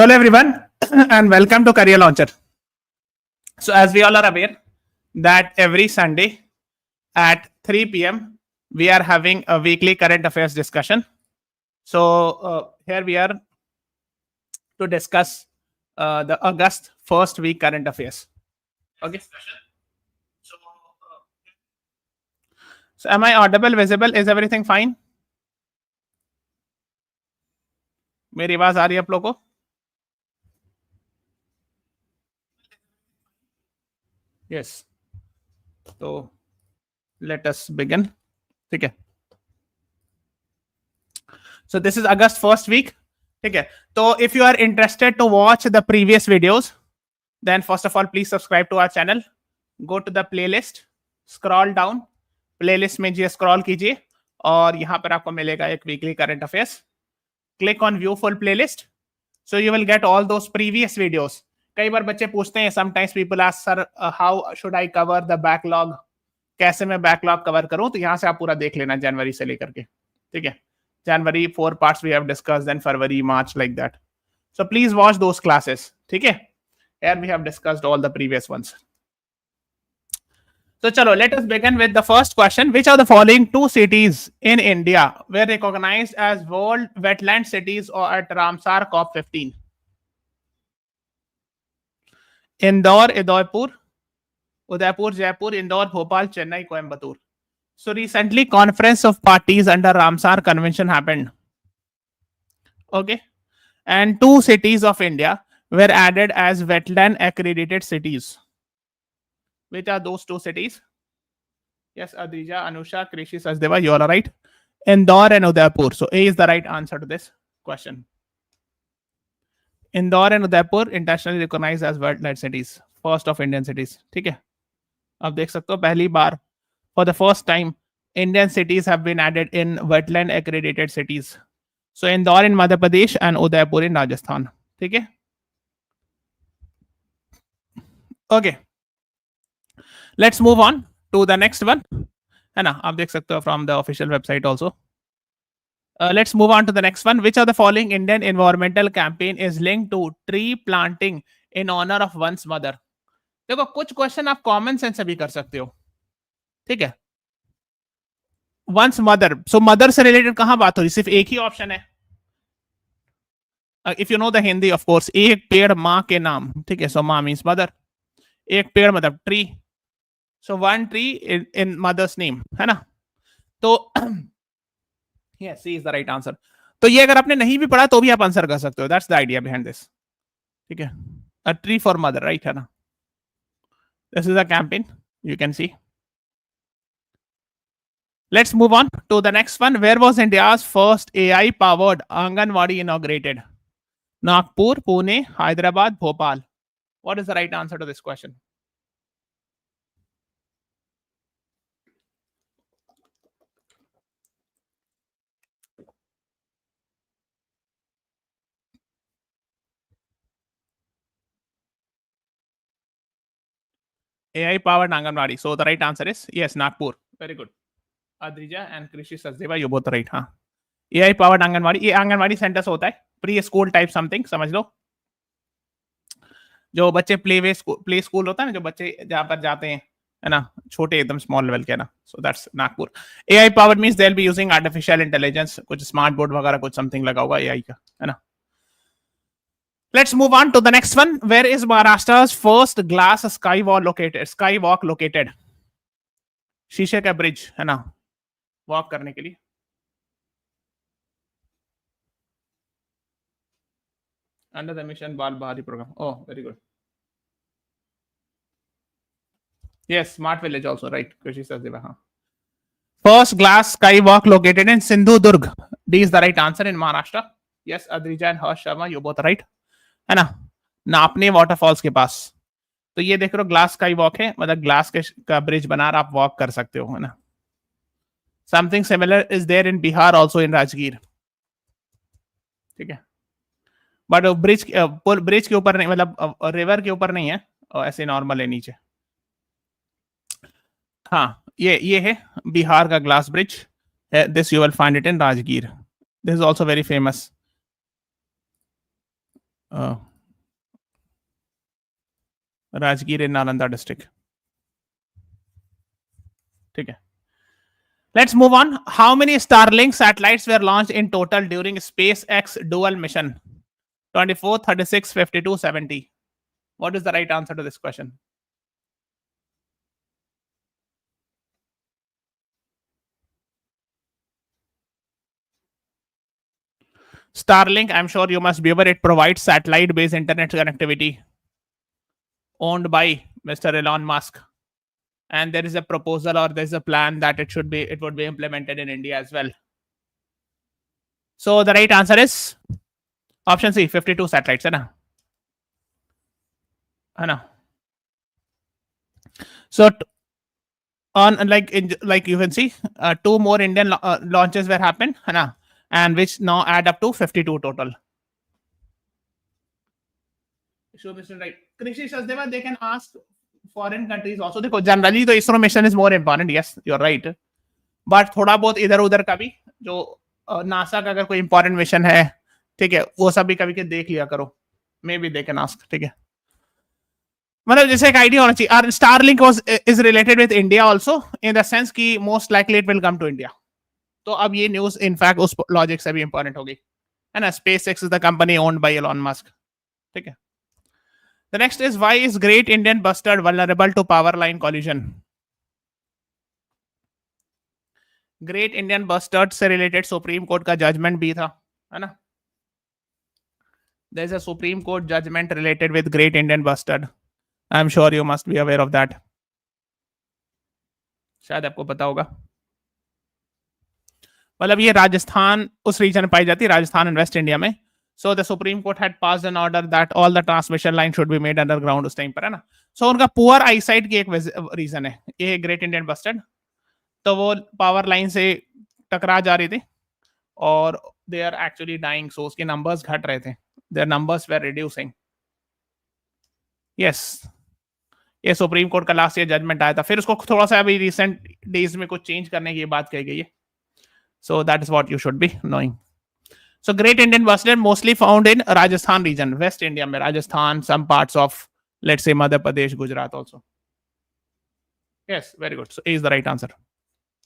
So hello everyone and welcome to Career Launcher. So as we all are aware that every Sunday at 3 p.m. we are having a weekly current affairs discussion. So here we are to discuss the August first week current affairs. Okay. So am I audible, visible? Is everything fine? मेरी आवाज आ रही है आप लोगों को? Yes. So let us begin. ठीक है. So this is August first week. ठीक है. So if you are interested to watch the previous videos, then first of all please subscribe to our channel. Go to the playlist, scroll down, playlist में जी scroll कीजिए और यहाँ पर आपको मिलेगा एक weekly current affairs. Click on view full playlist. So you will get all those previous videos. कई बार बच्चे पूछते हैं, sometimes people ask sir how should I cover the backlog? कैसे मैं बैकलॉग कवर करूं? तो यहाँ से आप पूरा देख लेना जनवरी से लेकर के, ठीक है. जनवरी 4 parts we have discussed, then February, March, like that. So please watch those classes, ठीक है. Here we have discussed all the previous ones. So chalo, let us begin with the first question. Which of the following two cities in India were recognized as World Wetland Cities or at Ramsar COP15? Indore, Udaipur, Jaipur, Indore, Bhopal, Chennai, Coimbatore. So recently, conference of parties under Ramsar Convention happened. Okay, and two cities of India were added as wetland accredited cities. Which are those two cities? Yes, Adrija, Anusha, Krishi, Sachdeva, you all are right. Indore and Udaipur. So A is the right answer to this question. Indore and Udaipur internationally recognized as wetland cities, first of Indian cities. ठीक है. आप देख सकते हो पहली बार for the first time Indian cities have been added in wetland accredited cities. So Indore in Madhya Pradesh and Udaipur in Rajasthan. ठीक है. Okay. Let's move on to the next one. है ना, आप देख सकते हो from the official website also. Let's move on to the next one. Which of the following Indian environmental campaign is linked to tree planting in honor of one's mother? देखो कुछ question आप common sense से भी कर सकते हो, ठीक है. वंस मदर, सो मदर से रिलेटेड कहां बात हो रही? सिर्फ एक ही ऑप्शन है. If you know the Hindi of course, एक पेड़ माँ के नाम, ठीक है. सो माँ मीन्स मदर. एक पेड़ मतलब tree. So one tree in mother's name, है ना. तो yes, C is the right answer. तो ये अगर आपने नहीं भी पढ़ा तो भी आप आंसर कर सकते हो. That's the idea behind this, ठीक है. A tree for mother, right, है ना. This is a campaign, you can see. Let's move on to the next one. Where was India's first AI powered Anganwadi inaugurated? Nagpur, Pune, Hyderabad, Bhopal. What is the right answer to this question? AI powered Anganwadi. So the right answer is yes, Nagpur. Very good. Adrija and Krishi Sachdeva, you both right. हाँ. AI powered Anganwadi. ये anganwadi centre से होता है. Pre school type something, समझ लो. जो बच्चे play school होता है ना, जो बच्चे जहाँ पर जाते हैं, है ना, छोटे एकदम स्मॉल लेवल के ना. So that's Nagpur. AI powered means they'll be using artificial intelligence. कुछ स्मार्ट बोर्ड वगैरह कुछ समथिंग लगा होगा AI का, है ना. Let's move on to the next one. Where is Maharashtra's first glass skywalk located? शीशे का ब्रिज, है ना, वॉक करने के लिए. Under the mission Bal Bahari program. Oh, very good. Yes, smart village also, right. Krishi Sachdeva, हाँ. First glass skywalk located in Sindhudurg. D is the right answer in Maharashtra. Yes, Adrija and Harsh Sharma, you both right. है ना, नापने waterfalls के पास. तो ये देख रहे हो ग्लास स्काई वॉक है, मतलब ग्लास का ब्रिज बना आप वॉक कर सकते हो, है ना. Something similar is there in Bihar also in Rajgir, ठीक है. बट ब्रिज के ऊपर नहीं, मतलब रिवर के ऊपर नहीं है, ऐसे नॉर्मल है नीचे. हाँ, ये है बिहार का glass bridge. This you will find it in Rajgir. This is also very famous. Rajgir in Nalanda district. ठीक है. Let's move on. How many Starlink satellites were launched in total during SpaceX dual mission? 24, 36, 52, 70. What is the right answer to this question? Starlink, I'm sure you must be aware, it provides satellite-based internet connectivity owned by Mr. Elon Musk. And there is a proposal or there's a plan that it would be implemented in India as well. So the right answer is option C, 52 satellites, है ना? So on like you can see, 2 more Indian launches were happened, है ना? And which now add up to 52 total. So Mr. Right, Krishi Sachdeva, they can ask foreign countries also. देखो generally तो ISRO mission is more important. Yes, you're right. But थोड़ा बहुत इधर उधर का भी जो नासा का अगर कोई इंपॉर्टेंट मिशन है, ठीक है, वो सब भी कभी के देख लिया करो. Maybe they can ask. ठीक है, मतलब जैसे एक आइडिया होना चाहिए. Starlink is related with India also in the sense कि most likely it will come to India. तो अब ये न्यूज इनफैक्ट उस लॉजिक से भी इंपॉर्टेंट होगी, है ना. SpaceX is the company owned by Elon Musk. ठीक है. The next is, why is Great Indian Bustard vulnerable to power line collision? Great Indian Bustard से related सुप्रीम कोर्ट का जजमेंट भी था, है ना. There is a Supreme Court judgment related with Great Indian Bustard. I'm sure you must be aware of that. शायद आपको पता होगा. मतलब ये राजस्थान उस रीजन में पाई जाती है, राजस्थान एंड वेस्ट इंडिया में. So the Supreme Court had passed an order that all the transmission line should be made underground उस टाइम पर, है ना. So उनका पुअर आईसाइट की एक रीजन है ये ग्रेट इंडियन बस्टर्ड. तो वो पावर लाइन से टकरा जा रही थी और they are actually dying. So उसके नंबर्स घट रहे थे, their numbers were reducing. Yes, ये सुप्रीम कोर्ट का लास्ट ईयर जजमेंट आया था. फिर उसको थोड़ा सा अभी रिसेंट डेज में कुछ चेंज करने की बात कही गई है. So that is what you should be knowing. So Great Indian Bustard mostly found in Rajasthan region, West India में, Rajasthan, some parts of, let's say, Madhya Pradesh, Gujarat also. Yes, very good. So A is the right answer.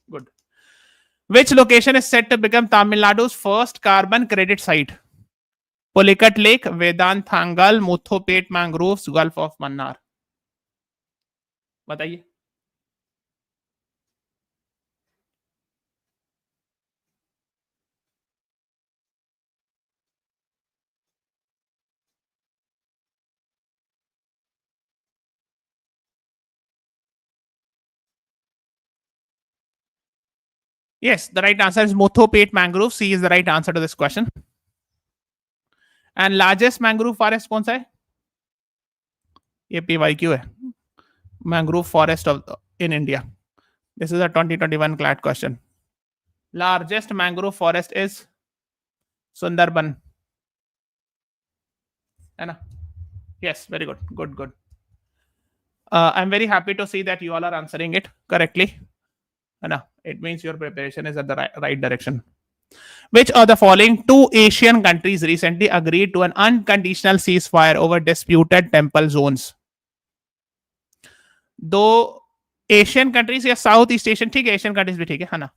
Good. Which location is set to become Tamil Nadu's first carbon credit site? Pulicat Lake, Vedant Thangal, Muthopet Mangroves, Gulf of Mannar. बताइए. Yes, the right answer is Muthopet Mangrove. C is the right answer to this question. And largest mangrove forest कौन सा है? ये PYQ है. Mangrove forest in India. This is a 2021 CLAT question. Largest mangrove forest is Sundarban. है ना? Yes, very good. Good. I'm very happy to see that you all are answering it correctly. It means your preparation is at the right direction. Which of the following 2 Asian countries recently agreed to an unconditional ceasefire over disputed temple zones? 2 Asian countries या south east Asian, ठीक है, Asian countries भी ठीक है ना.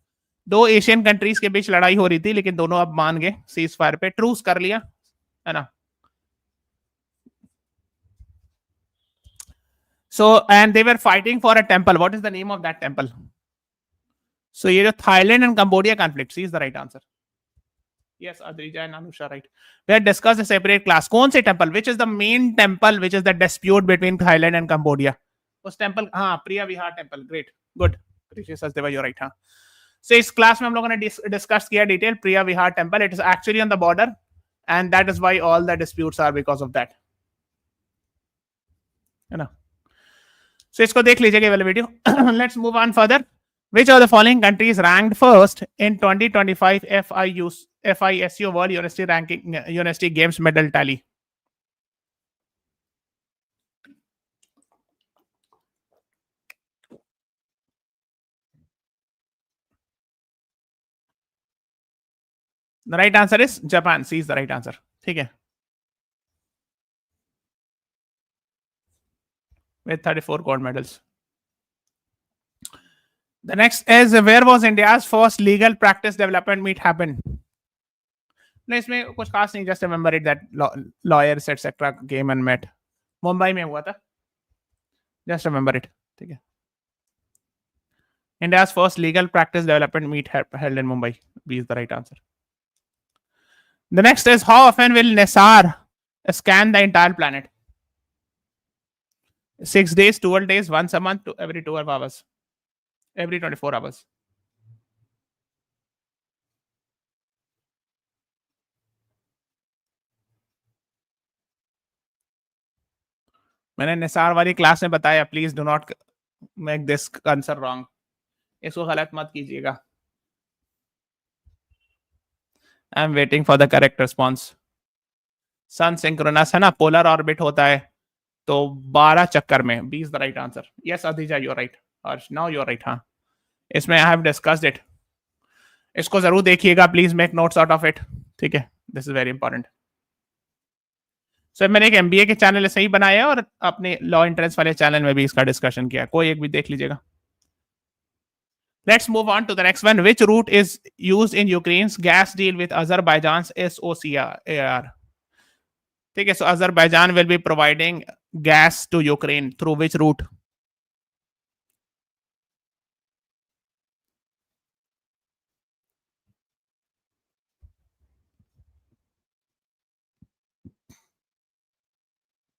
2 Asian countries के बीच लड़ाई हो रही थी, लेकिन दोनों अब मान गए, सीज फायर पे ट्रूस कर लिया, है ना. So and they were fighting for a temple. What is the name of that temple? So ये जो Thailand and Cambodia conflict, C is the right answer. Yes, Adrija and Anusha, right. We had discussed a separate class. कौन से temple? Which is the main temple which is the dispute between Thailand and Cambodia? उस temple, हाँ, प्रिया विहार temple. Great, good. Sachdeva, you're right, हाँ. So इस class में हम लोगों ने discuss किया detail Priya Vihar temple. It is actually on the border, and that is why all the disputes are because of that. है ना. So इसको देख लीजिएगा वाला video. Let's move on further. Which of the following countries ranked first in 2025 FISU World University Ranking University Games Medal Tally? The right answer is Japan. C is the right answer. ठीक है. with 34 gold medals. The next is where was India's first legal practice development meet happen? नहीं इसमें कुछ खास नहीं, just remember it that lawyers etc. came and met. Mumbai में हुआ था, just remember it. ठीक है. India's first legal practice development meet held in Mumbai. B is the right answer. The next is how often will NESAR scan the entire planet? 6 days, 12 days, once a month, every 12 hours, every 24 hours. मैंने निसार वाली class में बताया, please do not make this answer wrong, इसको गलत मत कीजिएगा. I am waiting for the correct response. Sun synchronous है ना, पोलर ऑर्बिट होता है, तो 12 चक्कर में. B is the right answer. Yes Adhija you are right, और नाउ यू आर राइट. हाँ, इसमें आई हैव डिस्कस्ड इट, इसको जरूर देखिएगा, please make notes out of it. ठीक है, this is very important. So मैंने एक एमबीए के चैनल ऐसे ही बनाया है और अपने लॉ एंट्रेंस वाले चैनल में भी इसका डिस्कशन किया, कोई एक भी देख लीजिएगा. Let's move on to the next one. Which route is used in Ukraine's gas deal with Azerbaijan's SOCAR? ठीक है, so Azerbaijan will be providing gas to Ukraine through which route?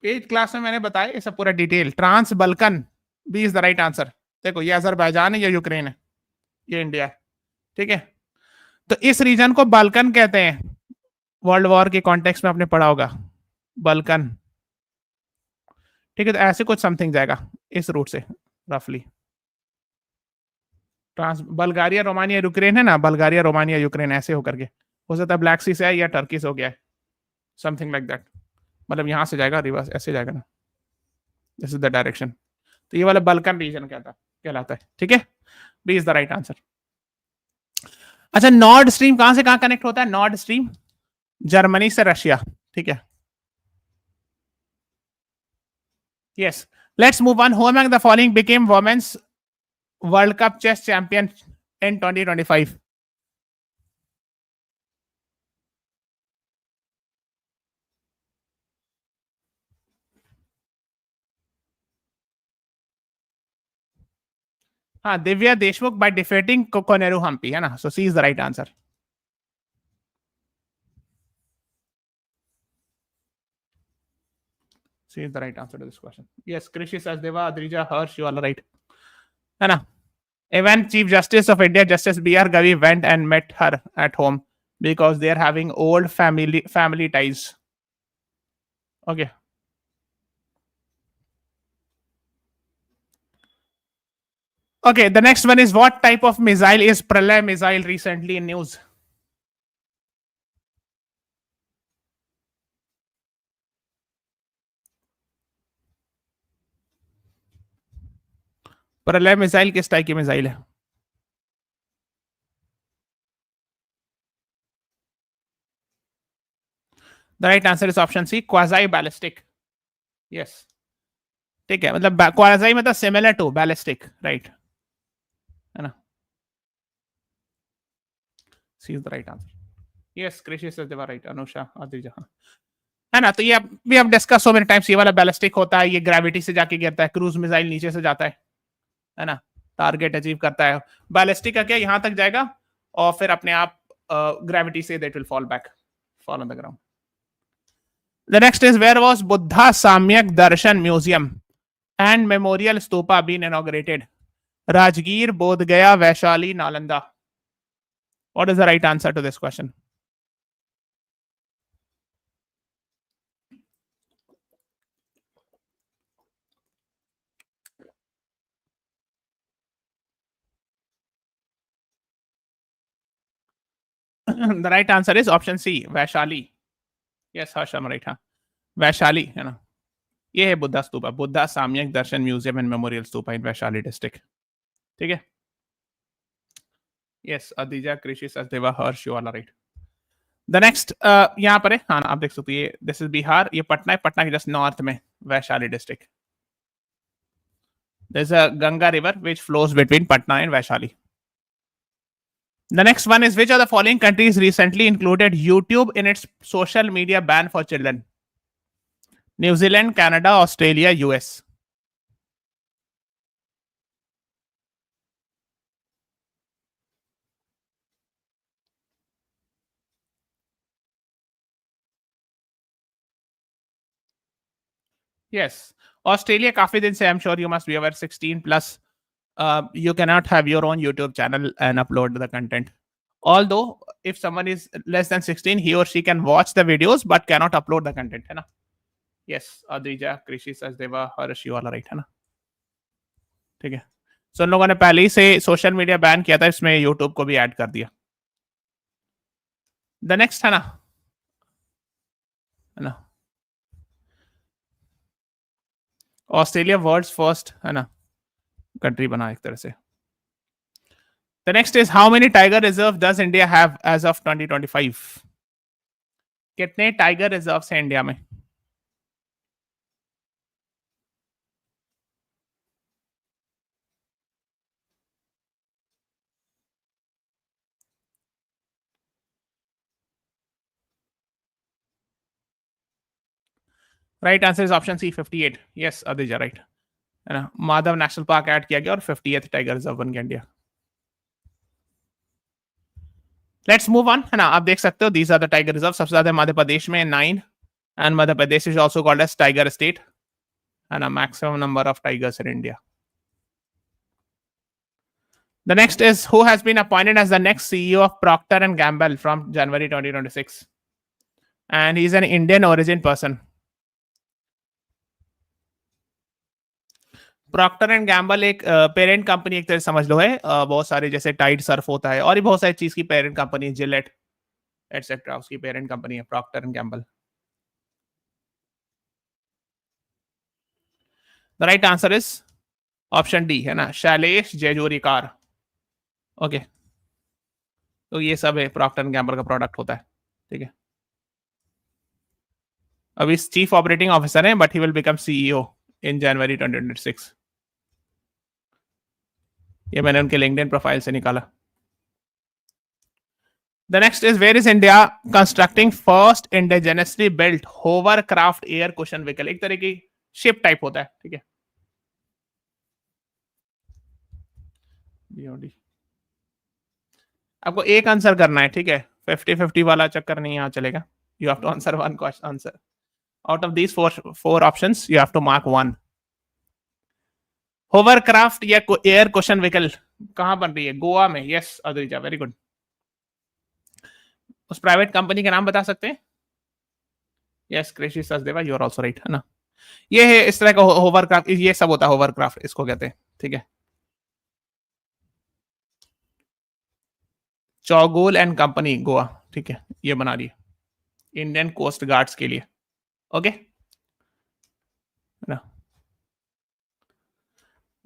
Eight class में मैंने बताया ये सब पूरा detail. Trans Balkan, B is the right answer. देखो ये अजरबैजान है, ये यूक्रेन है, ये इंडिया है. ठीक है, तो इस रीजन को बाल्कन कहते हैं. वर्ल्ड वॉर के कॉन्टेक्स्ट में आपने पढ़ा होगा बाल्कन. ठीक है, तो ऐसे कुछ समथिंग जाएगा इस रूट से रफली. ट्रांस बल्गारिया रोमानिया यूक्रेन है ना, बल्गारिया रोमानिया यूक्रेन ऐसे होकर के हो सकता है ब्लैक सी से है या टर्की से हो गया है, समथिंग लाइक दैट. मतलब यहां से जाएगा रिवर्स, ऐसे जाएगा ना, दिस इज द डायरेक्शन. तो ये वाला बल्कन रीजन कहलाता है. ठीक है, B is the right answer. अच्छा, नॉर्ड स्ट्रीम कहां से कहां कनेक्ट होता है? नॉर्ड स्ट्रीम जर्मनी से रशिया. ठीक है, yes. Let's move on. Who among the following became women's world cup chess champion in 2025? हाँ, दिव्या देशमुख बाय डिफीटिंग कोकोनेरू हम्पी, है ना. So C is the right answer. C is the right answer to this question. Yes, Krishi Sachdeva, Adrija, Harsh, you are right, है ना. Even Chief Justice of India, Justice B.R. Gavi, went and met her at home because they are having old family ties. Okay. Okay, the next one is what type of missile is Pralay missile recently in news? Pralay missile किस type की missile है? The right answer is option C, quasi ballistic. Yes, ठीक है, मतलब quasi मतलब similar to ballistic, right, है ना. C is the right answer. Yes, Krishi Sachdeva right, Anusha, आदिजा, है ना. तो ये भी हम डिस्कस सो मेनी टाइम्स. ये वाला बैलिस्टिक होता है, ये ग्रेविटी से जाके गिरता है. क्रूज मिसाइल नीचे से जाता है ना, टारगेट अचीव करता है. बैलिस्टिक का क्या, यहां तक जाएगा और फिर अपने आप gravity say that will fall on the ground. The next is where was Buddha Samyak Darshan Museum and Memorial Stupa been inaugurated? Rajgir, Bodh Gaya, Vaishali, Nalanda. What is the right answer to this question? The right answer is option C, Vaishali. Yes, Harsh, I'm right. हाँ, वैशाली, है ना. ये है Buddha stupa, Buddha Samyak Darshan museum and memorial stupa in Vaishali district. ठीक है, yes, Adija, Krishi Sachdeva, Harsh, you are right. The next यहाँ पर है, हाँ आप देख सकते हो, ये दिस इज बिहार, ये पटना है, पटना के जस्ट नॉर्थ में Vaishali district. There's a Ganga river which flows between Patna and Vaishali. The next one is, which of the following countries recently included YouTube in its social media ban for children? New Zealand, Canada, Australia, US. Yes, Australia काफी दिन से, I'm sure you must be aware, 16 plus. You cannot have your own YouTube channel and upload the content. Although, if someone is less than 16, he or she can watch the videos but cannot upload the content, है ना? Yes, Adrija, Krishi, Sachdeva, Harsh, you all are right, है ना? ठीक है. So उन लोगों ने पहले ही से सोशल मीडिया बैन किया था, इसमें यूट्यूब को भी ऐड कर दिया. द नेक्स्ट है ना ऑस्ट्रेलिया वर्ल्ड्स फर्स्ट है ना कंट्री बना एक तरह से. The next is, how many tiger reserve does India have as of 2025? कितने टाइगर रिजर्व हैं इंडिया में? Right answer is option C, 58. Yes Adija, right है ना. माधव नेशनल पार्क ऐड किया गया और 58th टाइगर रिजर्व बन गया इंडिया. लेट्स मूव ऑन, है ना. आप देख सकते हो these are the tiger reserve. सबसे ज्यादा मध्य प्रदेश में 9, and Madhya Pradesh is also called as tiger state, है ना. Maximum number of tigers in India. The next is, who has been appointed as the next CEO of Procter and Gamble from January 2026? And he's an Indian origin person. Procter and Gamble एक parent company एक तरह समझ लो है. बहुत सारे जैसे Tide Surf होता है और भी बहुत सारी चीज की पेरेंट कंपनी, जिलेट एटसेट्रा, उसकी पेरेंट कंपनी है Procter and Gamble. The right answer is option D, है ना, शैलेश जेजूरीकार. ओके, तो ये सब है प्रॉक्टर एंड गैम्बल का प्रोडक्ट होता है. ठीक है, अभी चीफ ऑपरेटिंग ऑफिसर है, but he will become CEO in January 2026. ये मैंने उनके लिंक्डइन प्रोफाइल से निकाला. The next is, where is India constructing first indigenously built hovercraft air cushion vehicle? एक तरह की शिप टाइप होता है. ठीक है, आपको एक आंसर करना है. ठीक है, 50-50 वाला चक्कर नहीं यहाँ चलेगा. You have to answer one question answer. Out of these four options you have to mark one. Hovercraft या एयर कुशन व्हीकल कहां बन रही है? गोवा में. Yes Adrija, very good. उस प्राइवेट कंपनी का नाम बता सकते हैं? Yes Krishi Sachdeva, you are also right, है ना. ये है इस तरह का होवरक्राफ्ट, ये सब होता है होवरक्राफ्ट, इसको कहते हैं. ठीक है, चौगुल एंड कंपनी गोवा. ठीक है, ये बना रही है इंडियन कोस्ट गार्ड्स के लिए. Okay,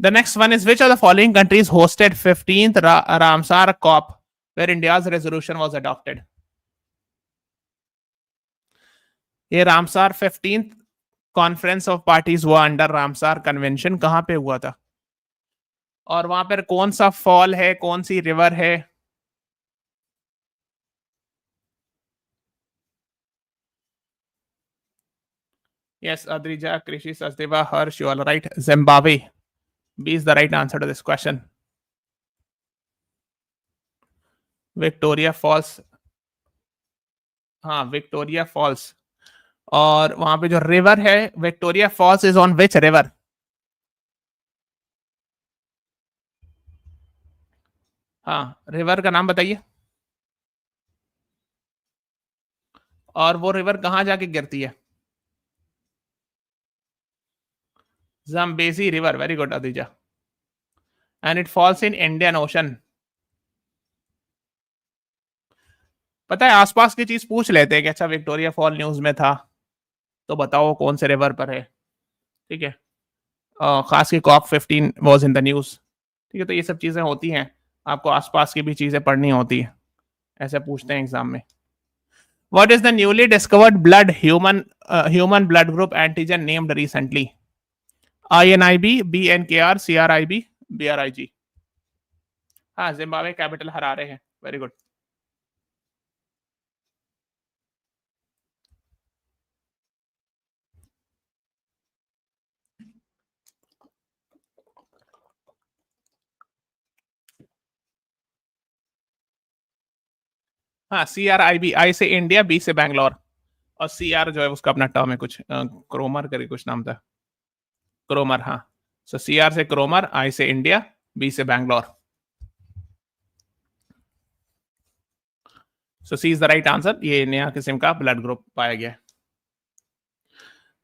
the next one is, which of the following countries hosted 15th Ramsar COP where India's resolution was adopted? ये Ramsar 15th conference of parties हुआ अंडर रामसार कन्वेंशन. कहां पे हुआ था और वहां पर कौन सा फॉल है, कौन सी रिवर है? Yes, Adrija, Krishi, Sachdeva, Harsh, you all are right. Zimbabwe. B is the right answer to this question. Victoria Falls. हाँ, Victoria Falls. और वहां पे जो रिवर है Victoria Falls is on which river? हाँ, रिवर का नाम बताइए. और वो रिवर कहां जाके गिरती है? Zambezi River. Very good, Adija. And it falls in Indian Ocean. पता है, आसपास की चीज पूछ लेते हैं कि अच्छा विक्टोरिया फॉल न्यूज में था तो बताओ कौन से रिवर पर है. ठीक है, खास की COP 15 was in the news. ठीक है, तो ये सब चीजें होती हैं, आपको आसपास की भी चीजें पढ़नी होती है, ऐसे पूछते हैं एग्जाम में. What is the newly discovered blood human blood group antigen named recently? INIB, BNKR, CRIB, BRIG. हाँ, जिम्बाब्वे कैपिटल हरारे हैं. Very good. हाँ, CRIB, I से इंडिया, B से बैंगलोर, और CR जो है उसका अपना टर्म है, कुछ क्रोमर करके कुछ नाम था. क्रोमर, हाँ. सो CR से क्रोमर, I से इंडिया, B से बैंगलोर. सो C is the right answer. ये नया किस्म का ब्लड ग्रुप पाया गया.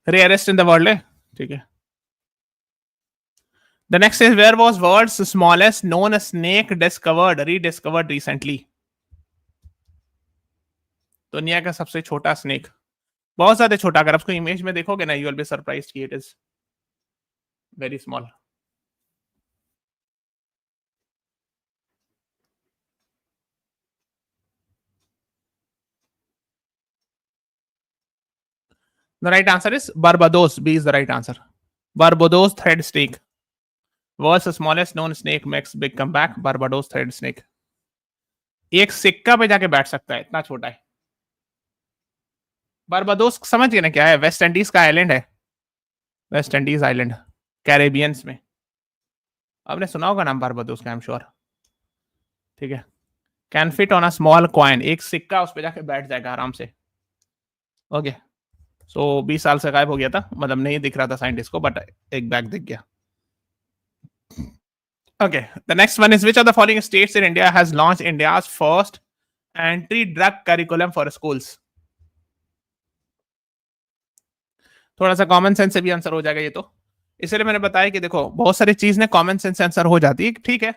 रेयरेस्ट इन द वर्ल्ड है. ठीक है. The next is, where was world's smallest known snake rediscovered recently? दुनिया का सबसे छोटा स्नेक, बहुत ज्यादा छोटा. अगर आपको इमेज में देखोगे ना, यू विल बी सरप्राइज्ड कि it is very small. The right answer is Barbados. B is the right answer. Barbados thread snake. World's smallest known snake makes big comeback. Barbados thread snake. एक सिक्का पे जाके बैठ सकता है, इतना छोटा है. बारबाडोस समझ गए ना क्या है? वेस्ट इंडीज का आइलैंड है. वेस्ट इंडीज आइलैंड, कैरेबियंस में. आपने सुना होगा नाम बारबाडोस का, आई एम श्योर. ठीक है. Can fit on a small coin. एक सिक्का उस पे जाके बैठ जाएगा आराम से. ओके. सो 20 साल से गायब हो गया था, मतलब नहीं दिख रहा था साइंटिस्ट को, बट एक बैग दिख गया. Okay, the next one is, which of the following states in India has launched India's first anti-drug curriculum for schools? थोड़ा सा कॉमन सेंस से भी आंसर हो जाएगा ये तो. इसलिए मैंने बताया कि देखो, बहुत सारी चीज ने कॉमन सेंस से आंसर हो जाती है. ठीक है,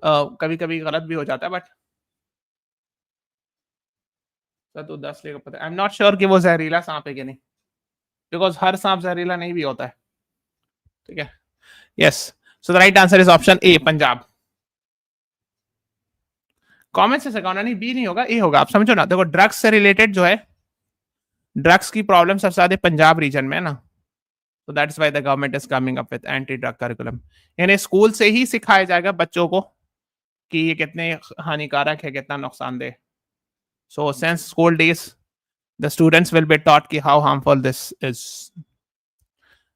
कभी कभी गलत भी हो जाता है, बट तो 10 लेकर पता है. आई एम नॉट श्योर कि वो जहरीला सांप है कि नहीं, बिकॉज हर सांप जहरीला नहीं भी होता है. ठीक है. Yes. So the right answer is option A, Punjab. Common sense का नहीं, बी नहीं होगा, ए होगा. आप समझो ना, देखो ड्रग्स से रिलेटेड जो है, ड्रग्स की प्रॉब्लम सबसे ज्यादा पंजाब रीजन में है ना. तो that's why the government is coming up with anti drug curriculum. यानी स्कूल से ही सिखाया जाएगा बच्चों को कि ये कितने हानिकारक है, कितना नुकसानदेह. So since school days the students will be taught ki how harmful this is.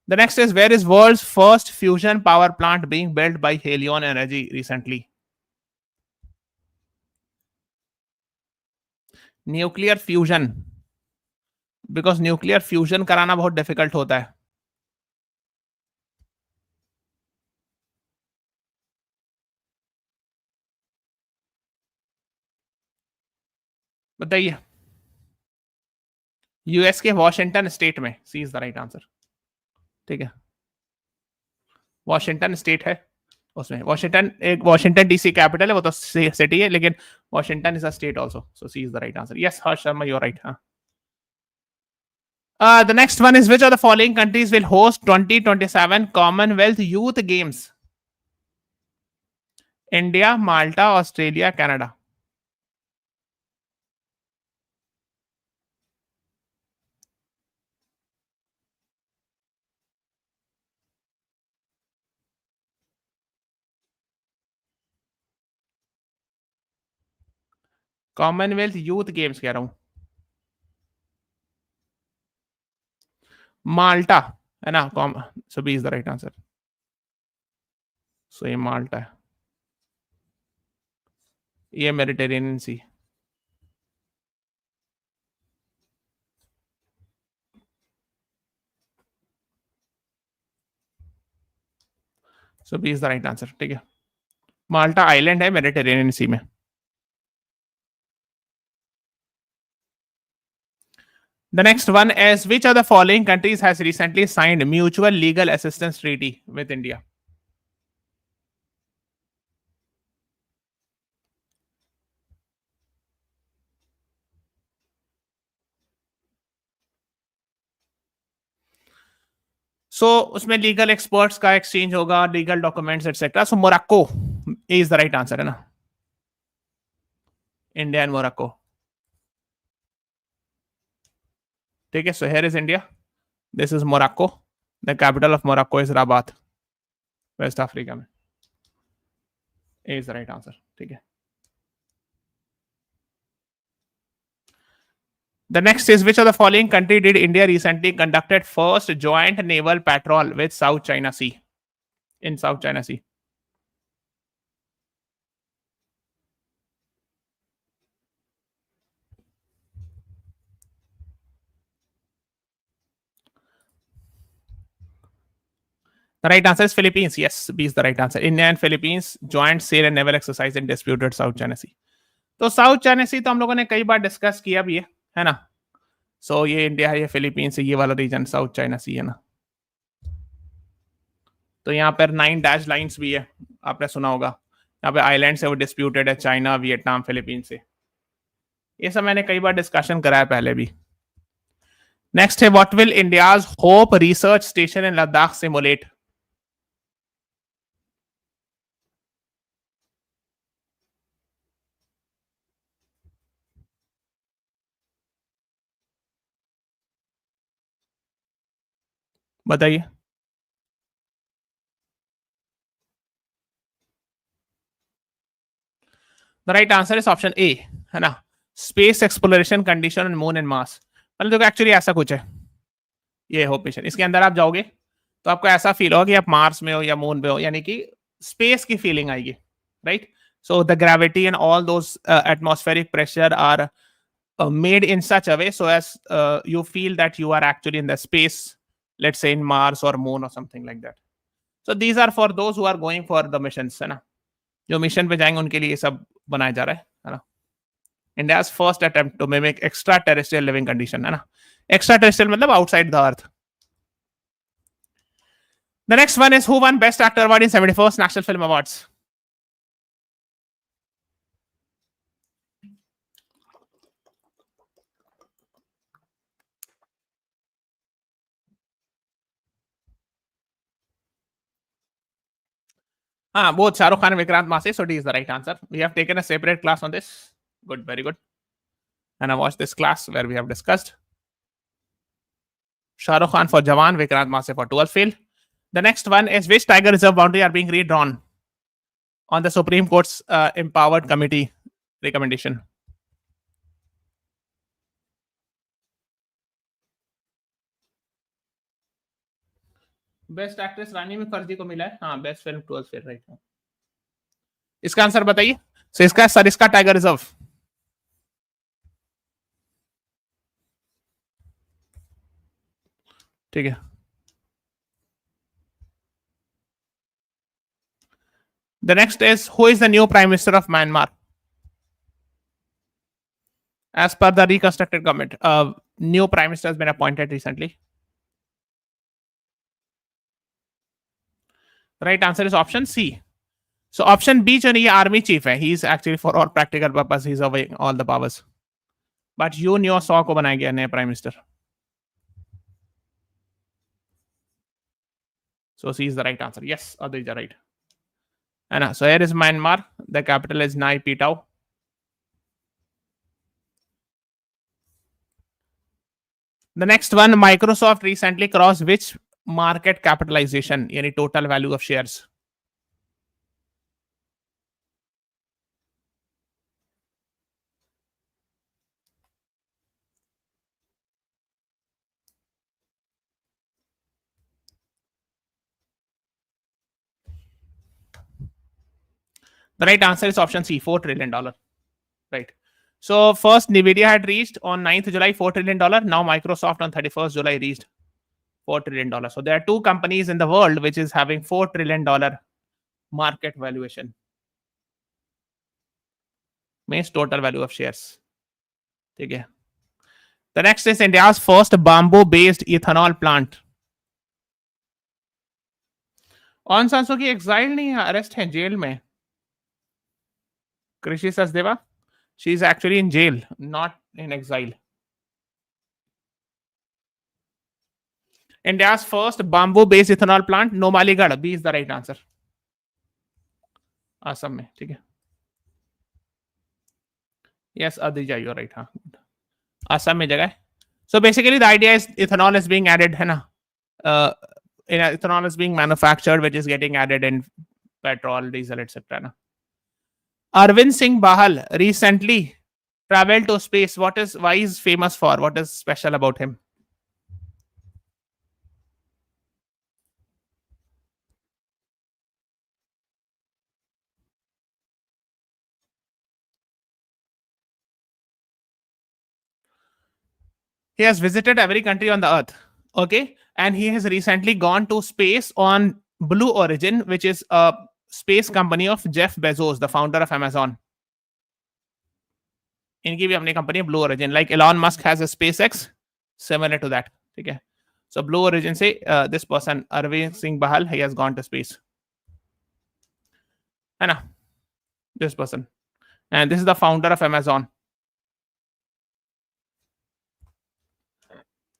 The next is, where is world's first fusion power plant being built by Helion Energy recently? Nuclear fusion, because nuclear fusion कराना बहुत difficult होता है. बताइए. US के Washington state में. सी is the right answer. ठीक है. Washington state है, उसमें वॉशिंगटन एक वॉशिंगटन डीसी कैपिटल है, वो तो सिटी है, लेकिन Washington is a state also. So C is the right answer. Yes, Harsh Sharma, you are right. हाँ. The next one is, which of the following countries will host 2027 Commonwealth Youth Games? India, Malta, Australia, Canada. Commonwealth youth games कह रहा हूं. Malta है ना. So B is the right answer. So ये Malta है, ये Mediterranean sea. So B is the right answer. ठीक है. माल्टा आइलैंड है मेडिटेरेनियन सी में. The next one is, which of the following countries has recently signed mutual legal assistance treaty with India? उसमें legal experts का exchange होगा, legal documents etcetera. So Morocco is the right answer है ना. India and Morocco. ठीक है. So here is India, this is Morocco. The capital of Morocco is Rabat, west Africa में। A is the right answer, ठीक है। The next is, which of the following country did India recently conducted first joint naval patrol with South China Sea? In South China Sea. The right answer is Philippines. Yes, B is the right answer. India and Philippines joint sail and naval exercise in disputed South China Sea. तो south China सी तो हम लोगों ने कई बार discuss किया भी है ना। सो ये इंडिया है, ये फिलीपींस है, ये वाला रीजन साउथ चाइना सी है ना। तो यहाँ पर 9 डैश लाइंस भी है, आपने सुना होगा। यहाँ पे आइलैंड से वो डिस्प्यूटेड है, चाइना, वियतनाम, फिलीपीन से। ये सब मैंने कई बार डिस्कशन कराया पहले भी। नेक्स्ट है, what will India's Hope research station in Ladakh simulate? बताइए। The right answer is option A, है ना, space exploration condition on moon and Mars. मतलब देखो एक्चुअली ऐसा कुछ है, ये होप मिशन। इसके अंदर आप जाओगे तो आपको ऐसा फील होगा कि आप मार्स में हो या मून पे हो, यानी कि स्पेस की फीलिंग आएगी, right. So the gravity and all those atmospheric pressure are made in such a way so as you feel that you are actually in the space, let's say in Mars or moon or something like that. So these are for those who are going for the missions, है ना, जो mission पे जाएंगे उनके लिए ये सब बनाया जा रहा है ना। India's first attempt to mimic extraterrestrial living condition, है ना। Extraterrestrial मतलब outside the earth. The next one is, who won best actor award in 71st National Film Awards? Both Shahrukh Khan and Vikrant Massey. So D is the right answer. We have taken a separate class on this. Good, very good. And I watched this class where we have discussed Shahrukh Khan for Jawan, Vikrant Massey for 12 fail. The next one is, which tiger reserve boundary are being redrawn on the Supreme Court's empowered committee recommendation? Best actress Rani Mukherji को मिला है, हाँ, best film 12 fail, right. इसका answer बताइए। So इसका Sariska tiger reserve, ठीक है। The next is, who is the new Prime Minister of Myanmar? As per the reconstructed government, new Prime Minister has been appointed recently. The right answer is option C. So option B जो नहीं, ये army chief है, he is actually for all practical purpose he is away all the powers. But you Neo Saw को बनाया गया नया Prime Minister. So C is the right answer. Yes, Adil is right. And so here is Myanmar. The capital is Nai Pitau. The next one, Microsoft recently crossed which market capitalization, yani total value of shares? The right answer is option C, $4 trillion. Right. So first Nvidia had reached on 9th July $4 trillion. Now Microsoft on 31st July reached $4 trillion. So there are two companies in the world which is having $4 trillion market valuation. Means total value of shares. Okay. The next is India's first bamboo-based ethanol plant. On सांसो की exile नहीं है, arrest है jail में। कृषि Sachdeva, she is actually in jail, not in exile. India's first bamboo-based ethanol plant, Numaligarh. B is the right answer. Assam में, ठीक है। Yes, Adija, you're right. हाँ, असम में जगह है। So basically the idea is ethanol is being added, है ना, ethanol is being manufactured, which is getting added in petrol, diesel, etc. Arvind Singh Bahal recently traveled to space. Why is famous for? What is special about him? He has visited every country on the earth. Okay. And he has recently gone to space on Blue Origin, which is a space company of Jeff Bezos, the founder of Amazon. इनकी भी अपनी company है blue origin, like Elon Musk has a SpaceX similar to that. ठीक है. So Blue Origin से this person Arvind Singh बहाल, he has gone to space. है ना? This person. And this is the founder of Amazon.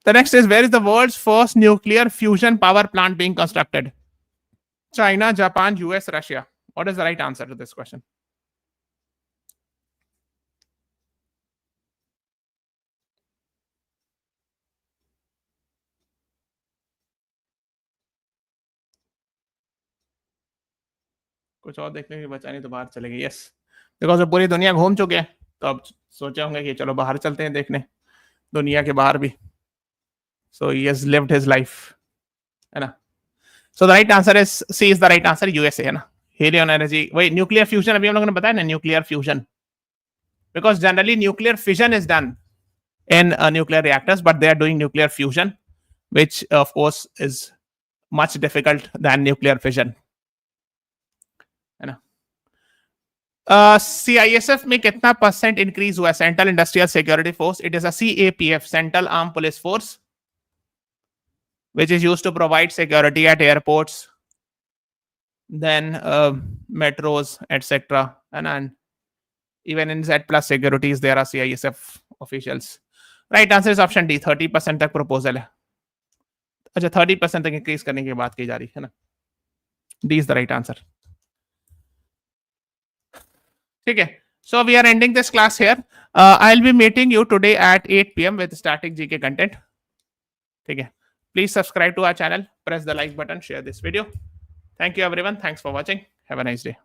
The next is, where is the world's first nuclear fusion power plant being constructed? China, Japan, US, Russia. What is the right answer to this question? कुछ और देखने की बचा नहीं तो बाहर चले गए. यस, बिकॉज पूरी दुनिया घूम चुके हैं, तो अब सोचे होंगे कि चलो बाहर चलते हैं देखने, दुनिया के बाहर भी. So he has lived his life, है ना. So the right answer is C is the right answer, USA, है ना. Helium energy. Wait, nuclear fusion अभी हम लोगों ने बताया ना, nuclear fusion. Because generally nuclear fission is done in nuclear reactors, but they are doing nuclear fusion, which of course is much difficult than nuclear fission. है ना. CISF में कितना % इंक्रीज हुआ? Central industrial security force. It is a CAPF, central arm police force, which is used to provide security at airports, then metros, etc. And even in Z plus securities, there are CISF officials. Right answer is option D. 30% तक proposal है. अच्छा, 30% तक increase करने की बात की जा रही है ना. D is the right answer. ठीक है. So we are ending this class here. I'll be meeting you today at 8 PM with static GK content. ठीक है. Please subscribe to our channel, press the like button, share this video. Thank you everyone. Thanks for watching. Have a nice day.